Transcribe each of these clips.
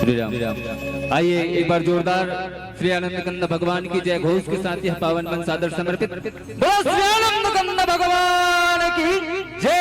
श्री राम। आइए एक बार जोरदार श्री आनंद कंद भगवान की जय घोष के साथ यह पावन मन सादर समर्पित। बोलो श्री आनंद कंद भगवान की जय।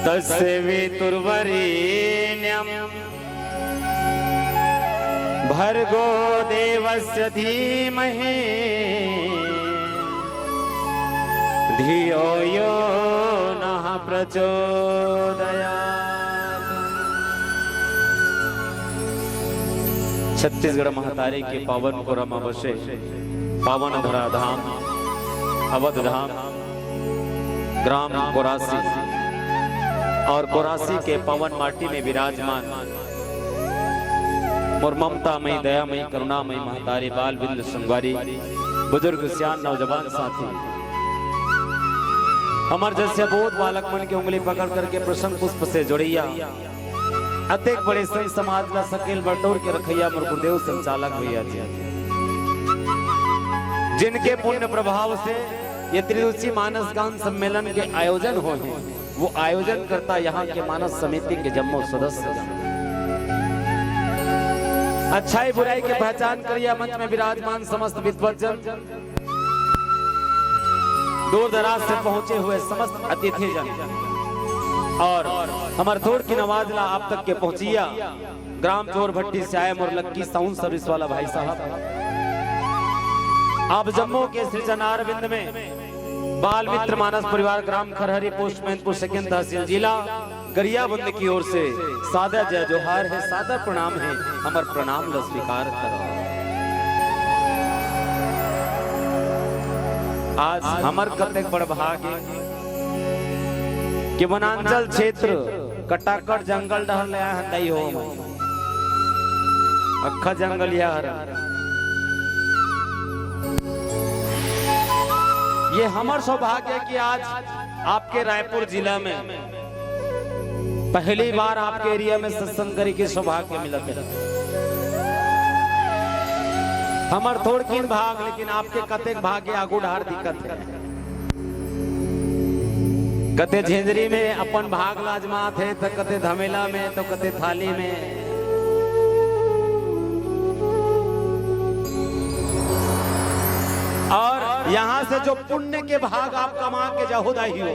तस्य वितुर्वरेण्यं भर्गो देवस्य धीमहि धियो यो नः प्रचोदयात्। छत्तीसगढ़ महतारी के पावन पुरम बसे पावन धरा धाम अवध धाम ग्राम कोरासी और कोरासी के पवन माटी में विराजमान और ममतामयी दयामयी करुणामयी महतारी बाल बिंद संगवारी बुजुर्ग सियान नौजवान साथी अमर जैसे बोध बालक मन की उंगली पकड़ करके प्रसन्न पुष्प से जोड़िया अतेक बड़े संत समाज का सकेल बटोर के रखैया मोर गुरुदेव संचालक भैया जी, जिनके पुण्य प्रभाव से ये त्रिदिवसीय मानस गान सम्मेलन के आयोजन हो हैं, वो आयोजन करता यहाँ के मानस समिति के जम्मो सदस्य। अच्छाई बुराई की पहचान करिए मंच में विराजमान समस्त विद्वज्जन, दूर दराज से पहुंचे हुए समस्त अतिथि जन और हमारे थोड़ की नवाजला आप तक के पहुंचिया ग्राम चोर भट्टी से आए मोर लक्की साउंड सर्विस वाला भाई साहब, आप जम्मू के श्री जनारविंद में बाल मित्र मानस परिवार ग्राम खरहरी पोस्ट मैनपुर सेकंड तहसील जिला गरियाबंद की ओर से सादा जय जोहार है, सादा प्रणाम है, हमार प्रणाम ल स्वीकार करो। आज हमार कतेक बड़ भाग्य कि वनांचल क्षेत्र कटाकट जंगल डहल हंदाई हो अखा जंगल यार, ये हमार सौभाग्य है कि आज आपके रायपुर जिला में पहली बार आपके एरिया में सत्संग करे के सौभाग्य मिला है। हमार थोड़ किन भाग लेकिन आपके कतेक भाग्य आगू ढार दिक्कत है। कते झेंझरी में अपन भाग लाजमात है तो कते धमेला में तो कते थाली में, और यहाँ से जो पुण्य के भाग आप कमा के जाहुदा ही हो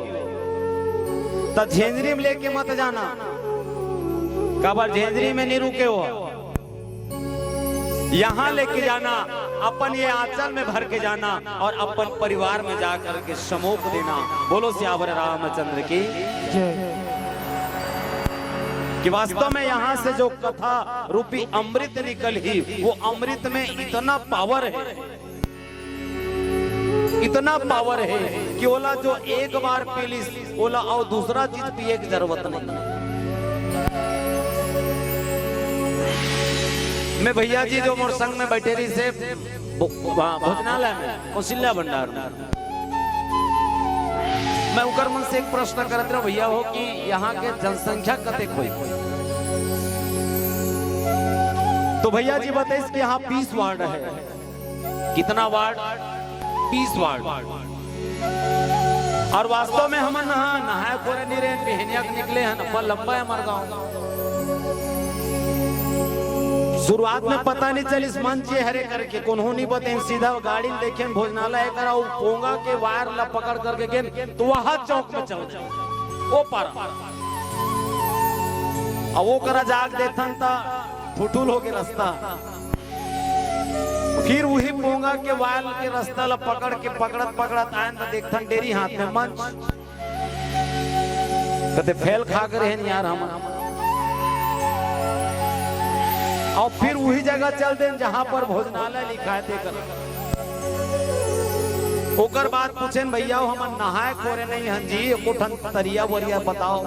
तो झेंझरी में लेके मत जाना, कबर झेंझरी में नहीं रुके हो, यहाँ लेके जाना, अपन ये आंचल में भर के जाना और अपन परिवार में जाकर के समोप देना। बोलो सियावर रामचंद्र की कि वास्तव में यहाँ से जो कथा रूपी अमृत निकल ही, वो अमृत में इतना पावर है, इतना पावर है कि ओला जो एक बार पी ली ओला और दूसरा चीज पिए की जरूरत नहीं। मैं भैया जी जो मोर संग में बैठे रही से भोजनालय में कौशल्या भंडार में, मैं उकर मन से एक प्रश्न करत रहा भैया हो कि यहाँ के जनसंख्या कतेक हुई, तो भैया जी बताइए कि यहाँ 20 वार्ड है। कितना वार्ड? 20 वार्ड। और वास्तव में हम नहाए खोरे निरे बिहनिया निकले हैं, पर लंबा है हमारा गाँव। शुरुआत में पता नहीं चली मंच ये हरे करके उन्होंने बताए, सीधा गाड़ी देखे भोजनालय करा पोंगा के वायर ला पकड़ करके गए तो वह चौक में चल वो पर अब वो करा जाग देथन ता फुटुल हो के रास्ता, फिर वही पोंगा के वायर के रास्ता ला पकड़ के पकड़त आए तो देखथन डेरी हाथ में मंच, कहते फेल खा कर है यार हम, और फिर वही जगह चल दे जहां पर भोजनालय लिखा है देकर ओकर बाद पूछे भैया हम नहाए खोरे नहीं हन जी, कुठन तरिया वरिया बताओ,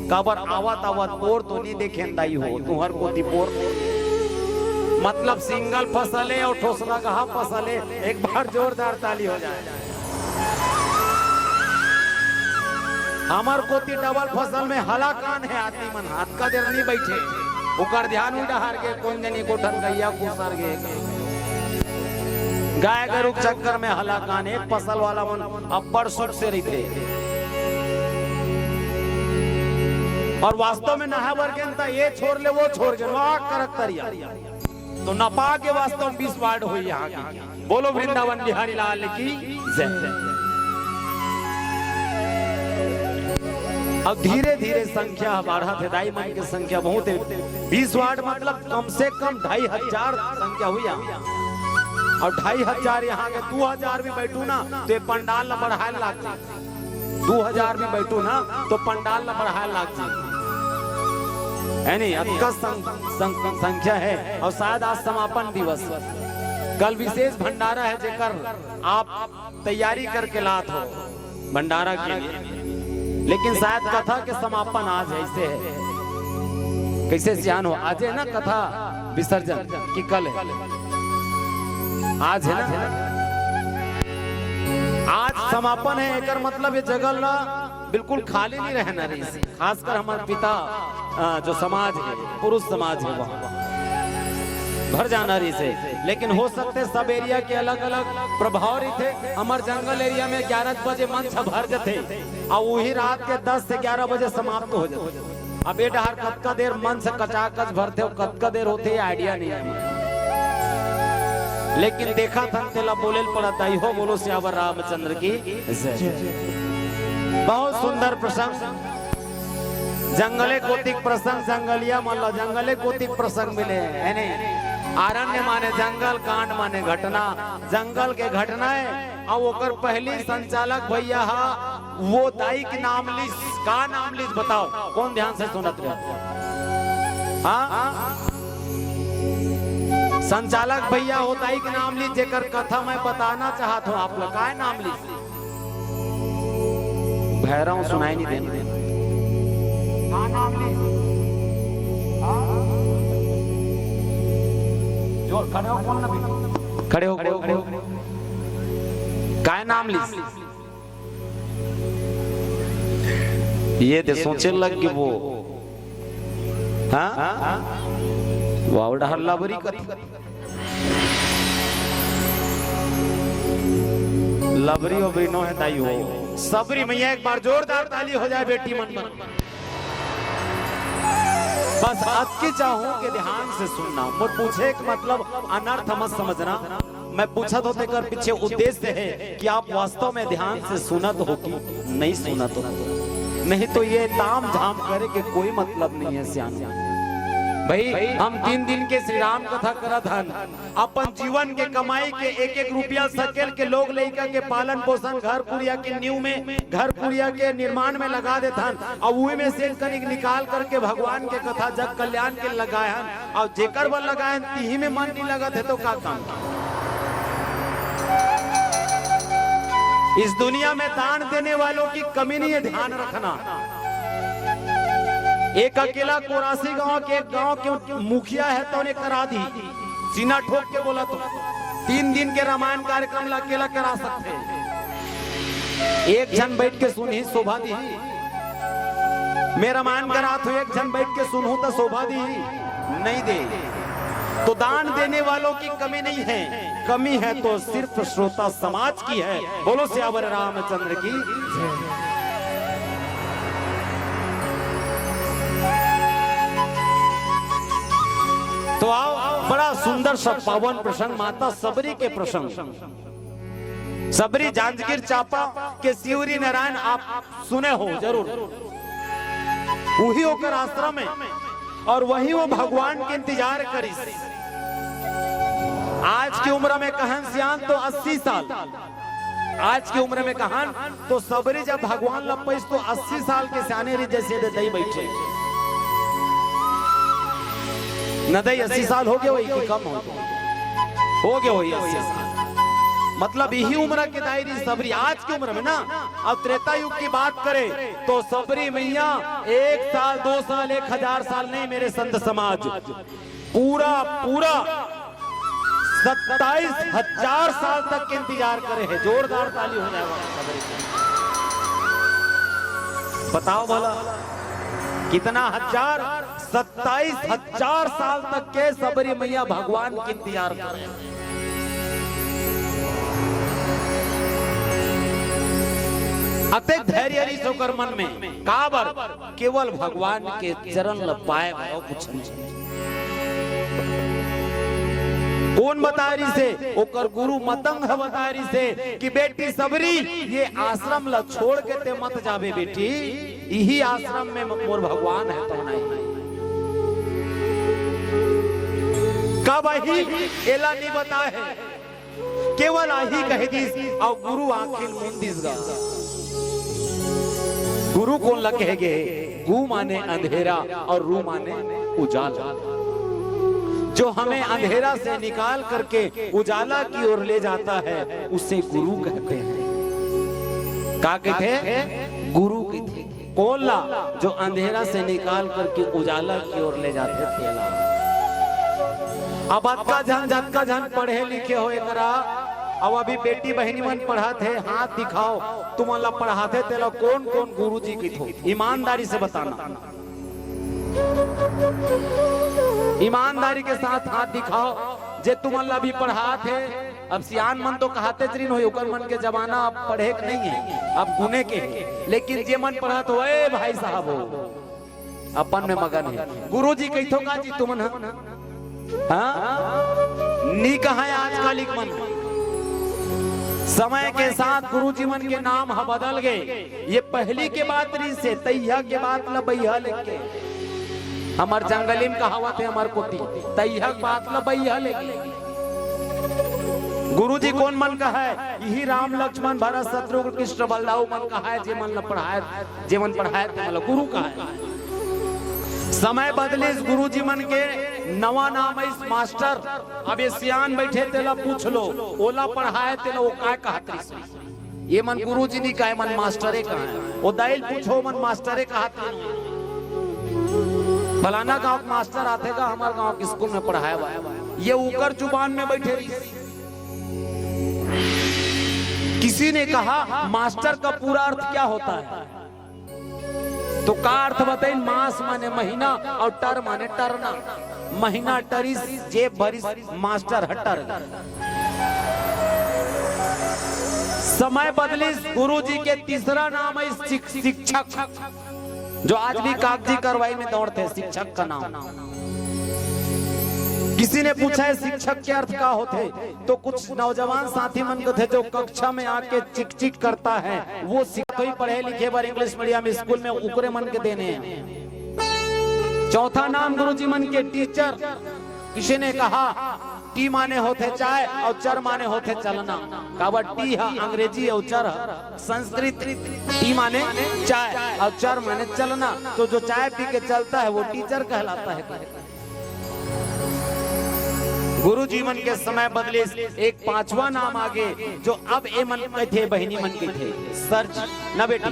काबर आवत आवत पोर तो नहीं देखे दाई हो तुहर कोती पोर, मतलब सिंगल फसल है और ठोसला कहा फसल है। एक बार जोरदार ताली हो जाए। हमार कोती डबल फसल में हला कान है, आदमी मन हाथ का देर नहीं बैठे, उकर ध्यान उड़ा हार के कौन जनी कोठन गैया कुसर गे गाय गरु चक्कर में हला कान, एक फसल वाला मन अब्बड़ सुख से रहते और वास्तव में नहा वर्गेंता ये छोड़ ले वो छोड़ के वाक करक तरिया तो नपा के वास्तव में 20 वार्ड हुई यहाँ की। बोलो वृंदावन बिहारी लाल की जय। अब धीरे धीरे संख्या बढ़ा थे, दाई मन की संख्या बहुत है। 20 वार्ड मतलब कम से कम 2500 संख्या हुई और 2500 यहाँ के 2000 भी बैठू ना तो ये पंडाल न बढ़ाए लाग जाए, 2000 भी बैठू ना तो पंडाल न बढ़ाए लाग जाए, है नहीं अतका संख्या है। और शायद आज समापन दिवस, कल विशेष भंडारा है जेकर आप तैयारी करके लात हो भंडारा के लिए, लेकिन शायद कथा के समापन आज ऐसे है, कैसे ध्यान हो आज है ना कथा विसर्जन की कल है, आज है ना। आज समापन है एकर मतलब ये जगह ना बिल्कुल खाली नहीं रहना रही, खासकर हमारे पिता जो समाज है, पुरुष समाज है, वहाँ भर जाना रही से। लेकिन हो सकते सब एरिया के अलग अलग प्रभाव रही थे। हमारे जंगल एरिया में 11 बजे मंच भर जाते और वही रात के 10 से 11 बजे समाप्त हो जाते। अब ये डहर कतका देर मंच कचाकच भरते हो, कतका देर होते है आइडिया नहीं है। लेकिन देखा था तेला बोले पड़ा था, हो बोलो सियावर रामचंद्र की। बहुत सुंदर प्रसंग, जंगले कोतिक प्रसंग, जंगलिया मान लो जंगले कोतिक प्रसंग मिले है नहीं। आरण्य माने जंगल, कांड माने घटना, जंगल के घटना है। और ओकर पहली संचालक भैया वो दाई की नाम लिस, का नाम लिस बताओ, कौन ध्यान से सुनत रहे? हाँ, संचालक भैया हो दाई के नाम लिस, जेकर कथा मैं बताना चाहता हूँ आप लोग। का नाम लिस? भैरव सुनाई नहीं देने। जो खड़े हो कौन ना भी? खड़े हो काय नाम लिस? ये दे सोचे लग कि वो हाँ वाव डहर लाबरी करी लबरी और नो है दाई हो। सबरी मैया एक बार जोरदार ताली हो जाए बेटी मन मन। बस आपकी चाहूं कि ध्यान से सुनना, मुझ पूछे एक मतलब अनर्थ मत समझना। मैं पूछा तो तेकर पीछे उद्देश्य है कि आप वास्तव में ध्यान से सुनत हो कि नहीं सुनत हो। नहीं तो ये ताम झाम करे के कोई मतलब नहीं है सियान भाई। हम 3 दिन के श्री राम कथा करत हन, अपन जीवन के कमाई के एक एक रुपया सकेल के लोग लइका के पालन पोषण, घर पुरिया के न्यू में, घर पुरिया के निर्माण में लगा देते हन। और वही में से कनिक निकाल करके भगवान के कथा जग कल्याण के लगाए हन। और जेकर बल लगाए तीही में मन नहीं लगत है तो का काम? इस दुनिया में दान देने वालों की कमी नहीं है, ध्यान रखना। एक अकेला कोरासी गांव के मुखिया है तो उन्हें करा दी, सीना ठोक के बोला तो 3 दिन के रामायण कार्यक्रम अकेला करा सकते। एक जन बैठ के सुन ही शोभा दी। मैं रामायण करा तो एक जन बैठ के सुनूं तो शोभा दी नहीं दे। तो दान देने वालों की कमी नहीं है, कमी है तो सिर्फ श्रोता समाज की है। बोलो सियावर रामचंद्र की। तो आओ, बड़ा सुंदर सा पावन प्रसंग, माता सबरी के प्रसंग। सबरी जांजगीर चांपा के शिवरी नारायण आप सुने हो जरूर। वही होकर आश्रम में और वही वो भगवान के इंतजार करी। आज की उम्र में कहन सियान तो 80 साल, आज की उम्र में कहन तो सबरी जब भगवान लपैस तो 80 साल के सियाने री जैसे दे बैठे। नदई 80 साल हो गए वही कि कम हो गए वही 80 साल। मतलब यही उम्र के दायरी सबरी आज की उम्र में ना। अब त्रेता युग की बात करें तो सबरी मैया 1 साल 2 साल 1000 साल नहीं, मेरे संत समाज पूरा 27,000 साल तक के इंतजार करे है। जोरदार ताली हो जाएगा सबरी। बताओ भला कितना हजार? 27,000 साल तक के सबरी मैया भगवान के इंतजार कर रहे हैं। अत्यंत धैर्य सोकर मन में काबर केवल भगवान के चरण ल पाए कुछ नहीं। कौन बतारी से? ओकर गुरु मतंग बतारी से कि बेटी सबरी ये आश्रम ला छोड़ के ते मत जावे बेटी, यही आश्रम में मोर भगवान है तो नहीं। कब ही एला नहीं बता है, केवल आही कह दिस और गुरु आखिर मुंदिस गा। गुरु कौन लगे गे? गु माने अंधेरा और रू माने उजाला। जो हमें अंधेरा से निकाल करके उजाला की ओर ले जाता है उसे गुरु कहते हैं। क्या कहते हैं? गुरु कहते हैं। कौन ला? जो अंधेरा से निकाल करके उजाला की ओर ले जाते थे। अब अतका झन पढ़े लिखे हो एकरा अब अभी बेटी बहनी मन पढ़ाते है, हाथ दिखाओ तुम अल्लाह पढ़ाते तेला कौन कौन गुरुजी की थो, ईमानदारी से बताना, ईमानदारी के साथ हाथ दिखाओ जे तुम अल्लाह भी पढ़ाते है। अब सियान मन तो कहते जरीन हो, ओकर मन के जमाना अब पढ़े के नहीं है, अब गुने के है, लेकिन जे मन पढ़ा तो ए भाई साहब हो अपन में मगन है। गुरुजी कैथो का जी तुमन नी कहा है आजकल एक मन, समय के साथ गुरुजी मन के नाम बदल गए। ये पहली के बात री से तैया के बात लबैया लेके, हमार जंगली में कहावत है हमार कोटी, तैया बात लबैया लेके। गुरुजी कौन मन का है, यही राम लक्ष्मण भरत शत्रुघ्न कृष्ण बलदाऊ मन का है, जे मन न पढ़ाए, जे मन पढ़ाए मतलब गुरु का है। समय बदले इस गुरुजी मन के नवा नाम है इस मास्टर। अब ये सियान बैठे तेला पूछ लो, ओला पढ़ाए तेला वो काय कहते, ये मन गुरुजी नहीं कहे, मन मास्टरे कहा है। वो दाइल पूछो मन मास्टरे कहते, फलाना गांव मास्टर आते का हमारे गांव के स्कूल में पढ़ाया हुआ है, ये ऊपर जुबान में बैठे रही। किसी ने कहा मास्टर का पूरा अर्थ क्या होता है, तो का अर्थ बताइए, मास माने महीना और टर माने टरना, महीना टरिस जेब भरिस मास्टर हटर। समय बदली गुरुजी के तीसरा नाम है शिक्षक, जो आज भी कागजी कार्रवाई में दौड़ते हैं, शिक्षक का नाम। किसी ने पूछा है शिक्षक के अर्थ क्या होते, तो कुछ नौजवान साथी मन को थे जो कक्षा में आके चिक चिक करता है, वो तो ही पढ़े लिखे बार इंग्लिश मीडियम स्कूल में उकरे मन के देने हैं। चौथा नाम गुरुजी मन के टीचर। किसी ने कहा टी माने होते चाय और चर माने होते चलना, काबा टी है अंग्रेजी और चर संस्कृत। टी माने चाय और चर माने चलना, तो जो चाय पी के चलता है वो टीचर कहलाता है। गुरु जीवन के समय बदले एक पांचवा नाम आगे, जो अब ए मन के थे बहनी मन के थे, सर जी न बेटी,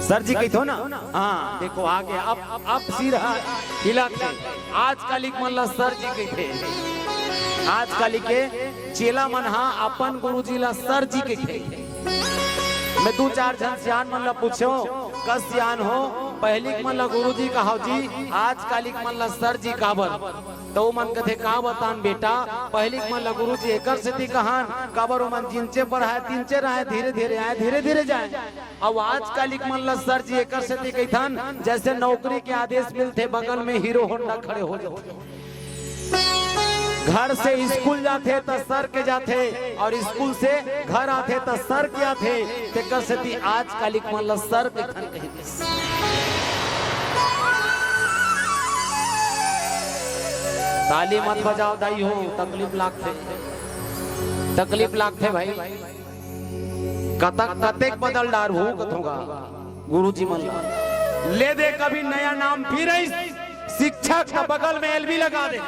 सर जी कही ना, हाँ देखो आगे अब सिर हिला थे। आज कालिक मन ला सर जी कही थे, आज काली के चेला मन हाँ अपन गुरु जी ला सर जी कही थे। मैं दो चार जन सियान मन ला पूछो कस सियान हो, पहली मन ला गुरु जी कहो जी, आज कालिक मन ला सर जी काबर, तो मन कथे का बतान बेटा, पहली मन ला गुरु जी एकर से कहान काबर मन जिनचे पढ़ाए तिनचे रहे, धीरे धीरे आए धीरे धीरे जाए। अब आज कालिक मन ला सर जी एकर से कहथन जैसे नौकरी के आदेश मिलते बगल में हीरो होंडा खड़े हो जाते, घर से स्कूल जाते तो सर के जाते और स्कूल से घर आते तो सर के आते, तेकर से आज कालिक मन ला सर के खन कहते। ताली मत बजाओ दाई हो, तकलीफ लागते भाई, कतक कतेक बदल डार हो कथोगा गुरुजी मन ले दे। कभी नया नाम फिर शिक्षक का बगल में एलबी लगा दे,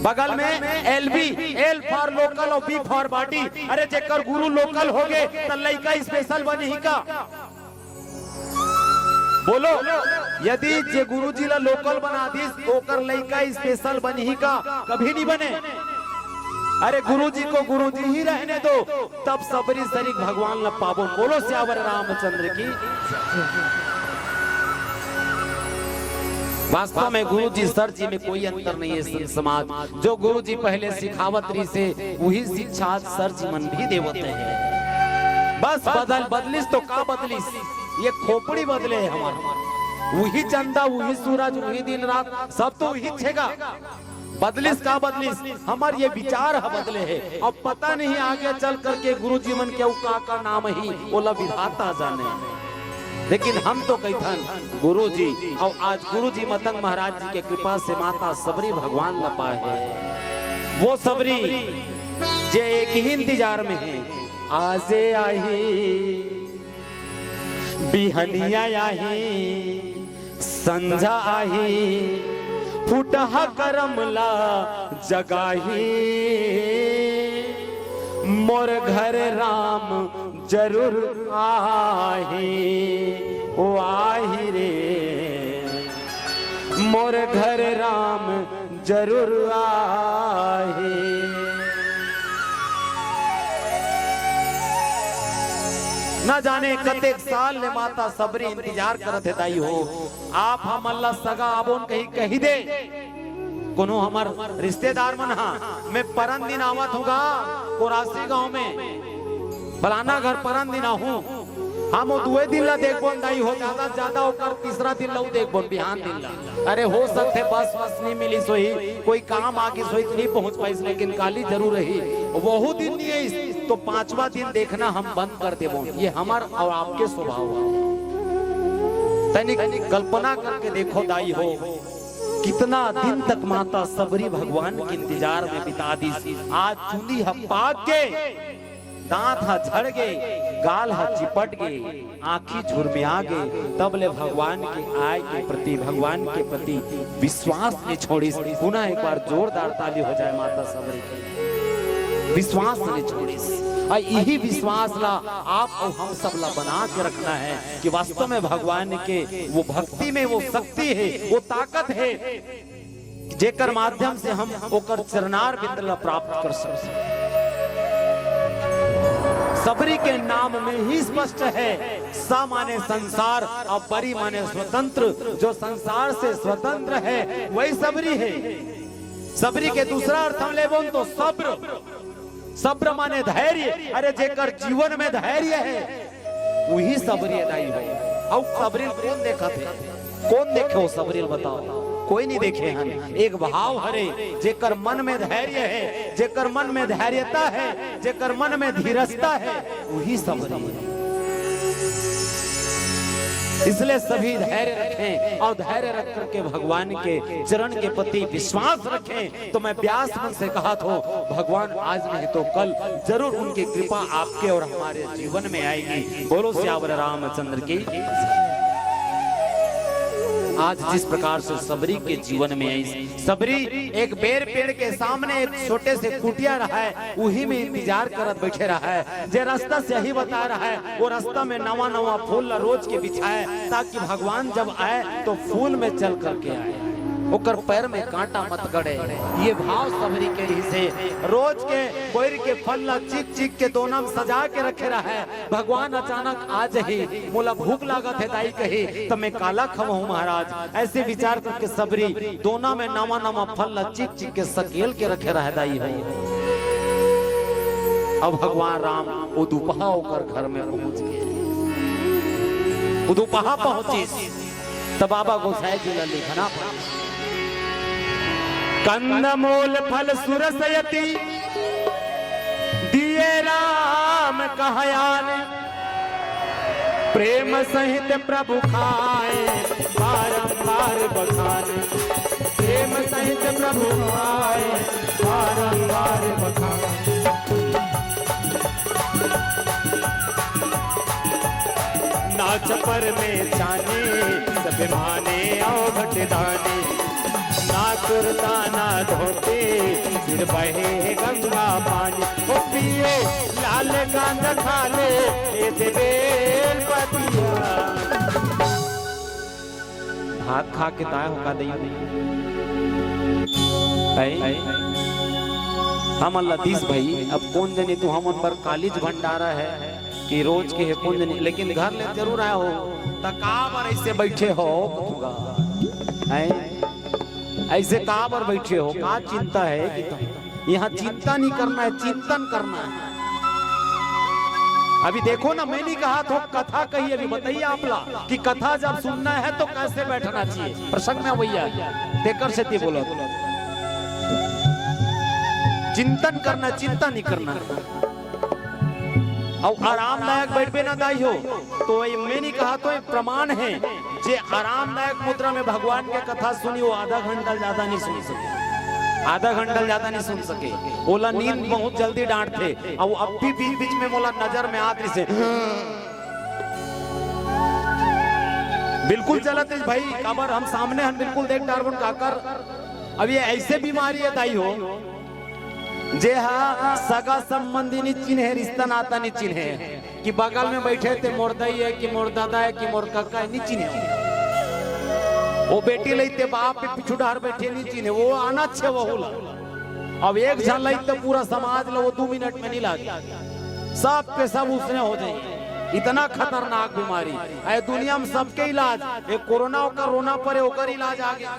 बगल में एलबी, एल फॉर लोकल और बी फॉर बॉडी। अरे जेकर गुरु लोकल हो गए तो लड़का स्पेशल बनी का, बोलो यदि जे गुरुजी ला लोकल बना दिस ओकर लड़का स्पेशल बनी ही का, कभी नहीं बने। अरे गुरुजी को गुरुजी ही रहने दो, तब सबरी सरीक भगवान ला पाबो। बोलो श्यावर रामचंद्र की। वास्तव में गुरुजी सर जी में कोई अंतर नहीं है। समाज जो गुरुजी पहले सिखावत रही से वही शिक्षा सर जी मन भी देवते हैं। बस बदलिस तो का बदलिस, ये खोपड़ी बदले है हमारा, वही चंदा वही सूरज वही दिन रात सब तो वही छेगा। बदलिस का बदलिस, हमारे ये विचार बदले है। अब पता नहीं आगे चल करके गुरु जीवन के का नाम ही ओला विधाता जाने, लेकिन हम तो कहथन गुरु जी। और आज गुरु जी मतंग महाराज जी के कृपा से माता सबरी भगवान न पाए, वो सबरी जे एक ही इंतजार में है, आजे आई बिहनिया आही संझा आही फुटहा करमला जगाही, मोर घर राम जरूर आही, ओ आही रे मोर घर राम जरूर आही। न जाने कतेक साल ले माता सबरी इंतजार करत है दाई हो। आप हम अल्लाह सगा आबोन कही दे कोनो हमार रिश्तेदार मन हा मैं परन दिन आवत होगा कोरासी गांव में फलाना घर परन दिन हूँ हम दुए दिन ला देखबो दाई हो ज्यादा होकर तीसरा दिन ला देखबो बिहान दिन ला। अरे हो सकते बस नहीं मिली सोई कोई काम आके सोई नहीं पहुंच पाई लेकिन काली जरूर रही वही दिन नहीं है तो पांचवा दिन देखना हम बंद कर देबो। ये हमार और आपके स्वभाव है। तनिक कल्पना करके देखो दाई हो कितना दिन तक माता सबरी भगवान के इंतजार में बिता दी। आज चुनी पाक के दांत हा झड़ गए गाल हा चिपट गए आंखी झुरमिया गए तब ले भगवान के आय के प्रति भगवान के प्रति विश्वास ने छोड़ी। पुनः एक बार जोरदार ताली हो जाए माता सबरी की। विश्वास ने छोड़ी यही विश्वास ला आप और हम सब ला बना के रखना है कि वास्तव में भगवान के वो भक्ति में वो शक्ति है वो ताकत है जेकर माध्यम से हम ओकर चरणार बिंद ला प्राप्त कर सकते। सबरी के नाम में ही स्पष्ट है स माने संसार और बरी माने स्वतंत्र। जो संसार से स्वतंत्र है वही सबरी है। सबरी के दूसरा अर्थ हम ले बोल तो सब्र। सब्र माने धैर्य। अरे जेकर जीवन में धैर्य है वही सबरी दाई है। अब सबरी कौन देखा थे कौन देखे वो सबरी बताओ कोई नहीं देखे हन। एक भाव हरे जेकर मन में धैर्य है जेकर मन में धैर्यता है जेकर मन में धीरजता है वही सबरी है। इसलिए सभी धैर्य रखें और धैर्य रख करके भगवान के चरण के प्रति विश्वास रखें। तो मैं व्यास मन से कहा तो भगवान आज नहीं तो कल जरूर उनकी कृपा आपके और हमारे जीवन में आएगी। बोलो श्यावर रामचंद्र की। आज जिस प्रकार से सबरी के जीवन में आई सबरी एक बेर पेड़ के सामने एक छोटे से कुटिया रहा है वही में इंतजार करत बैठे रहा है। जे रास्ता से ही बता रहा है वो रास्ता में नवा नवा फूल रोज के बिछाए ताकि भगवान जब आए तो फूल में चल करके आए ओकर पैर में कांटा मत गड़े। ये भाव सबरी के ही से रोज के बोर के फल ला चिक चिक के दोनम सजा के रखे रहा है। भगवान अचानक आज ही मोला भूख लागत है दाई कही तो मैं काला खवाऊं महाराज ऐसे विचार करके सबरी दोना में नवा नवा फल ला चिक चिक के सकेल के रखे रहा दाई है। अब भगवान राम उदुपहा होकर घर में पहुंच गए। उदुपहा पहुंची तब बाबा गोसाई जी ने लिखना कंदमूल फल सुरसयति दिए राम कहयान प्रेम सहित प्रभु खाए बारंबार बखान। प्रेम सहित प्रभु खाए बारंबार बखान। नाच पर में जाने सब माने औघट दाने ना कुर्ता ना धोते सिर बहे गंगा पानी ओ पिए लाल गांध खा ले बेल पतिया। भात खा के ताय होका दई हम लतीश भाई अब कौन जने तू हम पर कालीज भंडारा है कि रोज के है कौन जने लेकिन घर ले जरूर आया हो तकाबर ऐसे बैठे हो ऐसे कहाँ पर बैठे हो कहाँ चिंता है कि यहाँ चिंता नहीं करना है चिंतन करना है। अभी देखो ना मैंने कहा तो कथा कही अभी बताइए आप ला कि कथा जब सुनना है तो कैसे बैठना चाहिए प्रसंग में भैया देकर से बोलो चिंतन करना चिंता नहीं करना और आरामदायक बैठबे ना दाई हो तो मैंने कहा तो एक प्रमाण है जे आरामदायक मुद्रा में भगवान के कथा सुनी वो आधा घंटा ज्यादा नहीं सुन सके आधा घंटा ज्यादा नहीं सुन सके। बोला नींद बहुत जल्दी डांटते और अब भी बीच बीच में बोला नजर में आते से बिल्कुल चलते भाई कबर हम सामने हम बिल्कुल देख टारबन काकर। अब ये ऐसे बीमारी है दाई हो जे हा सगा संबंधी नहीं चिन्हे रिश्ता नाता नहीं चिन्हे कि बगल में बैठे थे मोर दाई है कि मोर दादा है कि मोर काका है नहीं चिन्हे। वो बेटी लेते बाप पे पिछू डार बैठे नहीं चिन्हे वो आना छे वो होला। अब एक झल तो पूरा समाज लो वो 2 मिनट में नहीं लागे सब के सब उसने हो जाएंगे। इतना खतरनाक बीमारी है दुनिया में सबके इलाज एक कोरोना होकर रोना पड़े होकर इलाज आ गया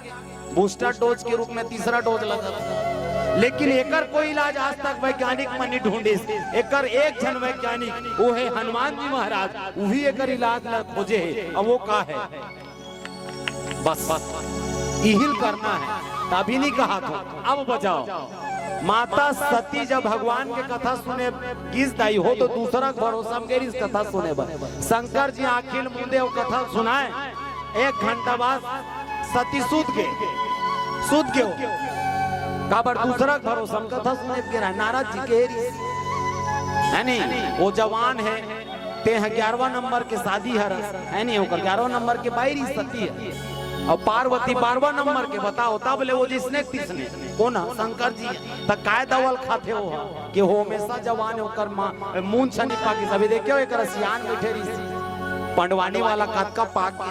बूस्टर डोज के रूप में तीसरा डोज लगा लेकिन एकर कोई इलाज आज तक वैज्ञानिक मनी ढूंढे एकर एक जन वैज्ञानिक वो है हनुमान जी महाराज वही एकर इलाज ला खोजे है अब वो का है बस इहिल करना है तभी नहीं कहा था अब बजाओ माता सती जब भगवान के कथा सुने किस दाई हो तो दूसरा भरोसा में इस कथा सुने शंकर जी अखिल मुदेव कथा सुनाए 1 घंटा बाद सती सूत के काबर दूसरा भरोसा में कथा सुने के नारद जी के है नहीं वो जवान है ते 11वां नंबर के शादी है नहीं होकर 11वां नंबर के बाहरी सती है और पार्वती 12वां नंबर के बताओ तब ले वो जिसने किसने कौन शंकर जी तक काय दवल खाते हो कि हो हमेशा जवान होकर मून छनी पाकी सभी देखियो एक रसियान बैठे ऋषि पंडवानी वाला कद का पाक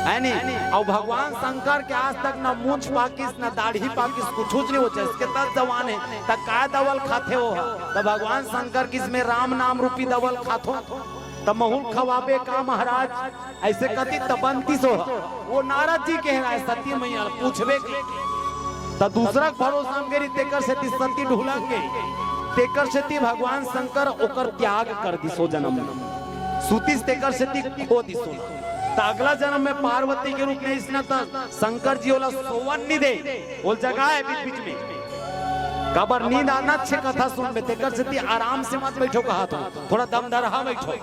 है नहीं और भगवान शंकर के आज तक ना मूंछ पाकिस ना दाढ़ी पाकिस कुछ नहीं होता इसके तक जवान है तक काय दवल खाते हो तो भगवान शंकर किस में राम नाम रूपी दवल खातो तब महूल खवाबे का महाराज ऐसे कति तबंती सो वो नारद जी कह रहा है सती मैया पूछबे तो दूसरा भरोसा मेरी तेकर से सती ढूला के तेकर से भगवान शंकर ओकर त्याग कर दिसो जन्म सूती तेकर से खो दिसो तो अगला जन्म में पार्वती के रूप में इसने तो शंकर जी वाला सोवन नहीं दे वो जगह है बीच बीच में कबर नींद आना अच्छे कथा सुन में तेकर से आराम से मत बैठो कहा तो थोड़ा दम धरहा बैठो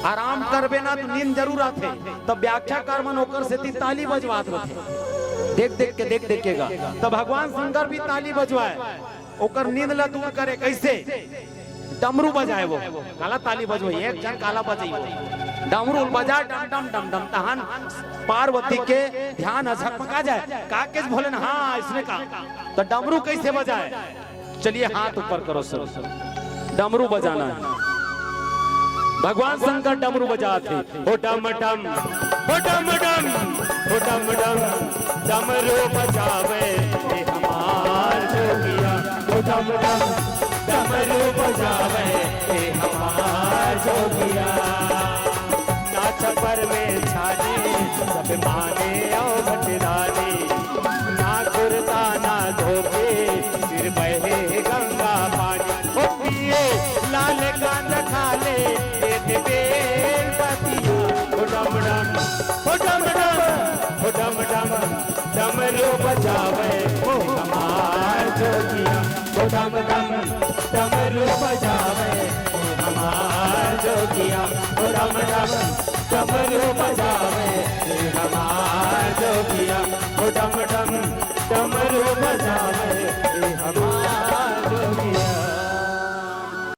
आराम करबे ना तो नींद जरूर आते तब व्याख्या कर्मन होकर से ताली बजवात होते देख देखेगा तो भगवान शंकर भी ताली बजवाए ओकर नींद ला दूर करे कैसे डमरू बजाए वो काला ताली बजवाई एक जन काला बजाई डमरू बजा डम डम डम डम तहन पार्वती के ध्यान झकमका जाए काकेश भोले ना हाँ इसने कहा तो डमरू कैसे बजाए चलिए हाथ ऊपर करो सर डमरू बजाना है भगवान शंकर डमरू बजाते हो डम डम हो डम डम हो डम डम डमरू बजावे हमार जोगिया हो डम डम डमरू बजावे हमार जोगिया नाच पर में छाने सब माने और भटराने ना कुर्ता ना धोके सिर बहे गंगा पानी ओ पिए लाल गांज खा ले बेल पतिया ओ डम डम ओ डम डम ओ डम डम डमरू बजावे ओ हमार जोगिया ओ डम डम डमरू बजावे ओ हमार जोगिया ओ डम डम डमरू बजावे हमार जोगिया ओ डम डम डमरू